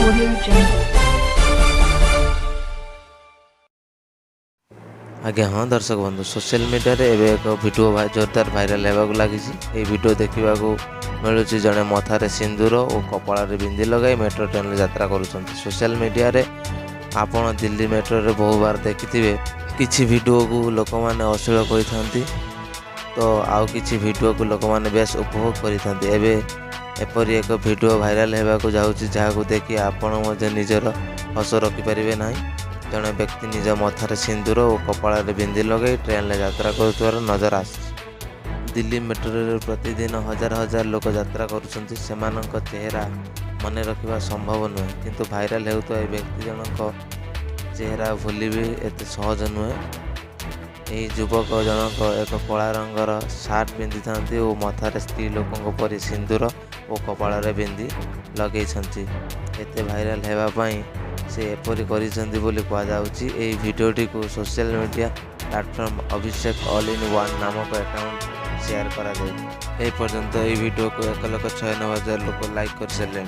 Audio Jungle. आज्ञा हाँ दर्शक बंधु सोशल मीडिया रे एबे एक वीडियो जोरदार भाइराल होगा लगी। ये वीडियो देखा मिलूँ जड़े मथारे सिंदूर और कपाल बिंदी लगाई मेट्रो ट्रेन यात्रा करुँच। सोशल मीडिया रे आपण दिल्ली मेट्रो रे बहु बार देखिथिबे किछि वीडियो को लोक मैंने अश्लील करि तो आउ किछि वीडियो को लोक मैंने बेस उपभोग करि एबे एपरी एक वीडियो भाइराल होगा जाऊँगी जहाँ देखि आपण निजर हस रखिपारे ना। जड़े व्यक्ति निज मथारे सिंदूर और कपाल बिंदी लगे ट्रेन यात्रा कर नजर आस। दिल्ली मेट्रो रे प्रतिदिन हजार हजार लोक यात्रा करुँच। चेहरा मन रखा संभव नुहे किंतु भाइराल होता व्यक्ति जनक चेहरा भूल भी एत सहज नुहे। यही युवक जनक एक कला रंगर सार्ट पिंधि था और मथारे स्त्री लोकों परि सिंदूर और कपाल बिंदी लगे एते भाइराल होगापाई से एपरी करिसेंती बोली कहुच्छी। यही भिडियोटी को social media platform Abhishek all in one नामक अकाउंट शेयर करा। पर्यंत यह वीडियो को 1,96,000 लोग लाइक कर सारे।